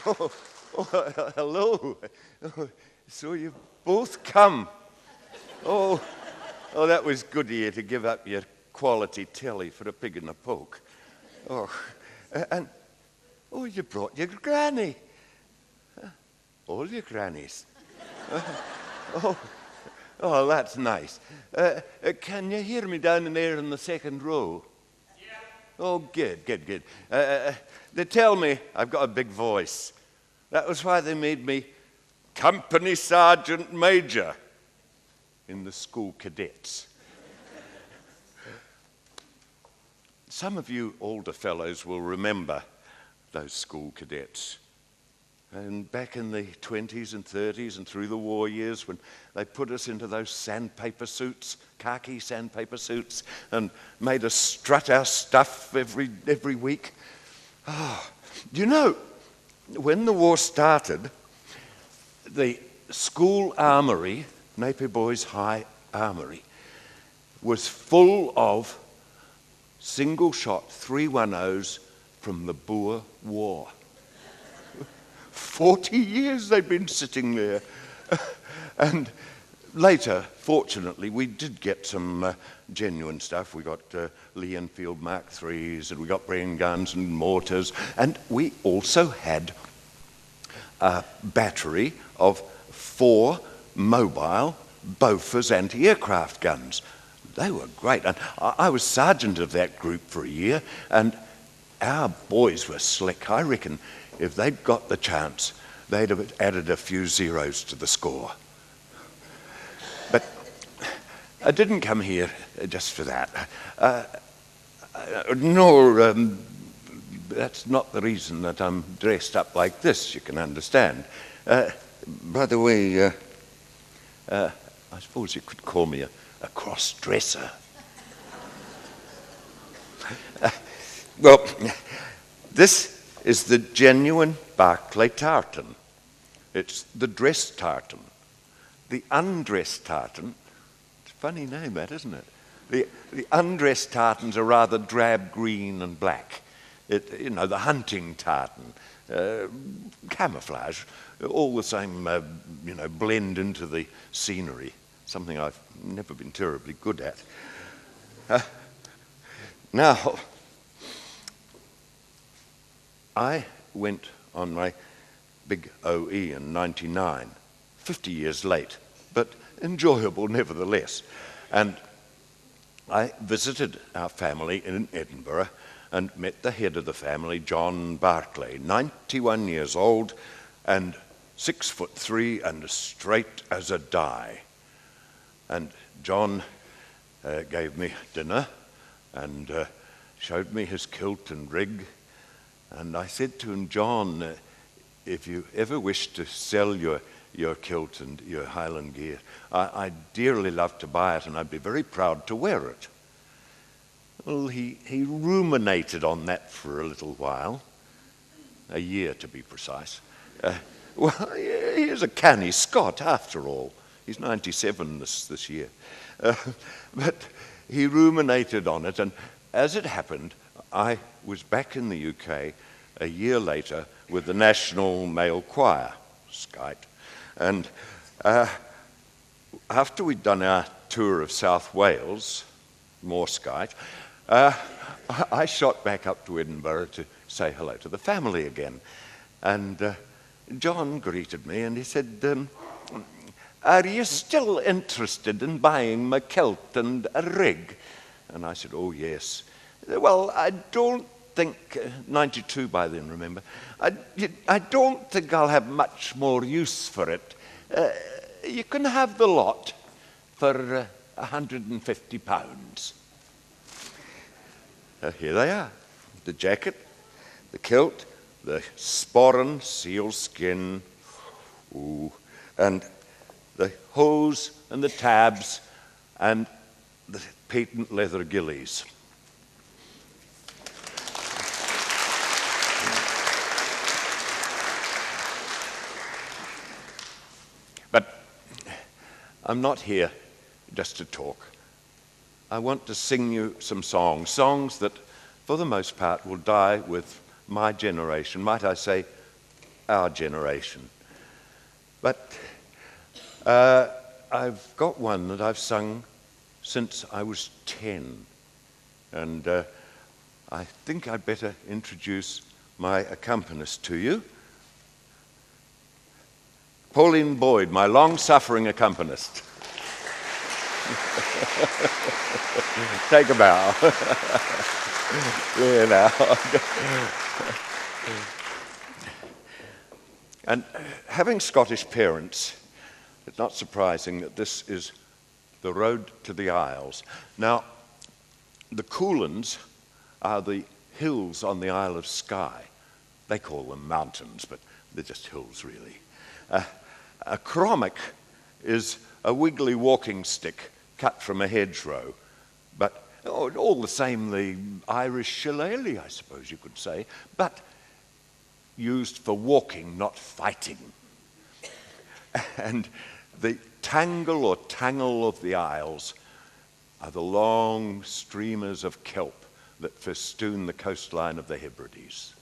Oh, hello. Oh, so you've both come. Oh, that was good of you to give up your quality telly for a pig in a poke. Oh, and you brought your granny. All your grannies. Oh, that's nice. Can you hear me down in there in the second row? Yeah. Oh, good. They tell me I've got a big voice. That was why they made me Company Sergeant Major in the school cadets. Some of you older fellows will remember those school cadets. And back in the 20s and 30s and through the war years when they put us into those sandpaper suits, khaki sandpaper suits, and made us strut our stuff every week. Oh, you know, when the war started, the school armoury, Napier Boys High Armoury, was full of single-shot 310s from the Boer War. 40 years they've been sitting there. And later, fortunately, we did get some genuine stuff. We got Lee Enfield Mark IIIs, and we got Bren guns and mortars. And we also had a battery of 4 mobile Bofors anti-aircraft guns. They were great. And I was sergeant of that group for a year, and our boys were slick. I reckon if they'd got the chance, they'd have added a few zeros to the score. But I didn't come here just for that. That's not the reason that I'm dressed up like this, you can understand. By the way, I suppose you could call me a cross-dresser. Well, this is the genuine Barclay tartan. It's the dress tartan. The undressed tartan, it's a funny name that, isn't it? The undressed tartans are rather drab green and black. The hunting tartan, camouflage, all the same, blend into the scenery, something I've never been terribly good at. Now, I went on my big OE in '99, 50 years late, but enjoyable nevertheless. And I visited our family in Edinburgh and met the head of the family, John Barclay, 91 years old and 6'3" and as straight as a die. And John gave me dinner and showed me his kilt and rig. And I said to him, John, if you ever wish to sell your kilt and your Highland gear, I'd dearly love to buy it, and I'd be very proud to wear it. Well, he ruminated on that for a little while, a year to be precise. Well, he is a canny Scot after all. He's 97 this year. But he ruminated on it, and as it happened, I was back in the UK a year later with the National Male Choir, Skite. And after we'd done our tour of South Wales, more Skite, I shot back up to Edinburgh to say hello to the family again. And John greeted me and he said, are you still interested in buying my kilt and a rig? And I said, oh yes. Well, I don't think, 92 by then, remember, I don't think I'll have much more use for it. You can have the lot for £150. Here they are, the jacket, the kilt, the sporran sealskin, and the hose and the tabs and the patent leather gillies. But I'm not here just to talk. I want to sing you some songs that, for the most part, will die with my generation, might I say, our generation. But I've got one that I've sung since I was 10, and I think I'd better introduce my accompanist to you. Pauline Boyd, my long-suffering accompanist. Take a bow. There now. And having Scottish parents, it's not surprising that this is the road to the Isles. Now, the Coolins are the hills on the Isle of Skye. They call them mountains, but they're just hills, really. A crommock is a wiggly walking stick cut from a hedgerow, but all the same, the Irish shillelagh, I suppose you could say, but used for walking, not fighting. And the tangle or tangle of the Isles are the long streamers of kelp that festoon the coastline of the Hebrides.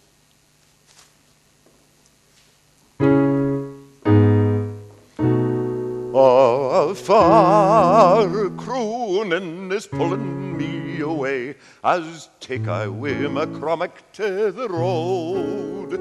A far croonin' is pulling me away as take I wi' my crommock to the road.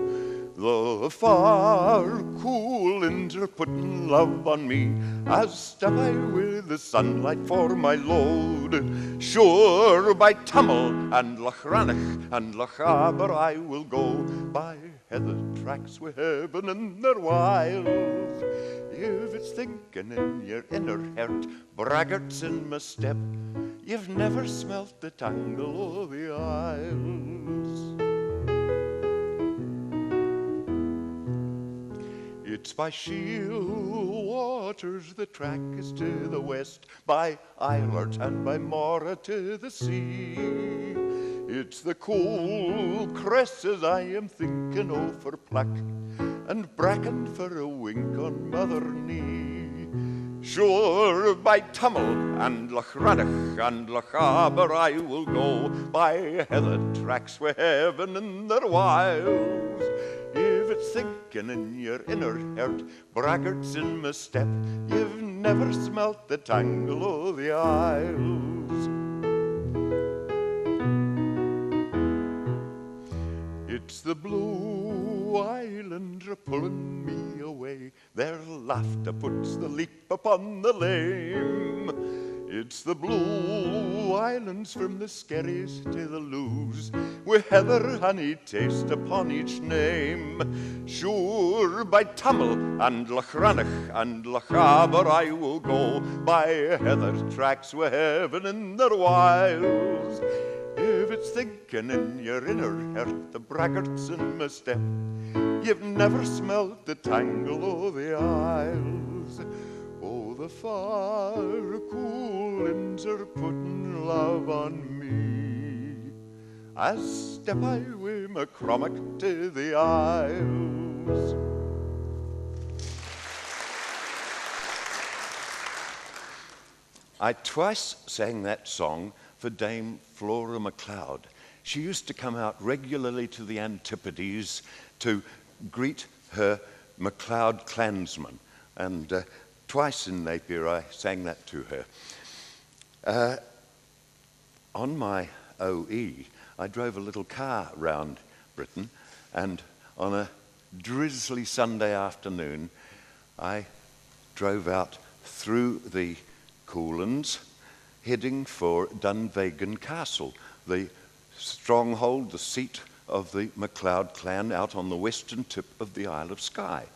The far coolins are putting love on me as step I with the sunlight for my load. Sure by Tummel and Loch Rannoch and Loch Aber I will go, by heather tracks wi' heaven in their wilds. If it's thinking in your inner heart, braggarts in my step, you've never smelt the tangle o' the Isles. It's by Shiel waters the track is to the west, by Eilert and by Mora to the sea. It's the cool cresses I am thinking o' for pluck, and bracken for a wink on Mother Knee. Sure by Tummel and Loch Rannoch and Loch Aber I will go, by heather tracks wi' heaven in their wilds. If it's thinking in your inner heart, braggarts in my step, you've never smelt the tangle o' the Isles. It's the blue islands are pulling me away, their laughter puts the leap upon the lame. It's the blue islands from the Skerries to the Loos, with heather honey taste upon each name. Sure by Tummel and Loch Rannoch and Loch Aber I will go, by heather tracks wi' heaven in their wilds. If it's thinking in your inner heart, the braggarts in my step, you've never smelt the tangle o' the Isles. Oh, the far coolins are putting love on me as step I wi' my crommock to the Isles. I twice sang that song for Dame Flora MacLeod. She used to come out regularly to the Antipodes to greet her MacLeod clansmen, and twice in Napier I sang that to her. On my OE, I drove a little car round Britain, and on a drizzly Sunday afternoon, I drove out through the Coolins, heading for Dunvegan Castle, the stronghold, the seat of the MacLeod clan out on the western tip of the Isle of Skye.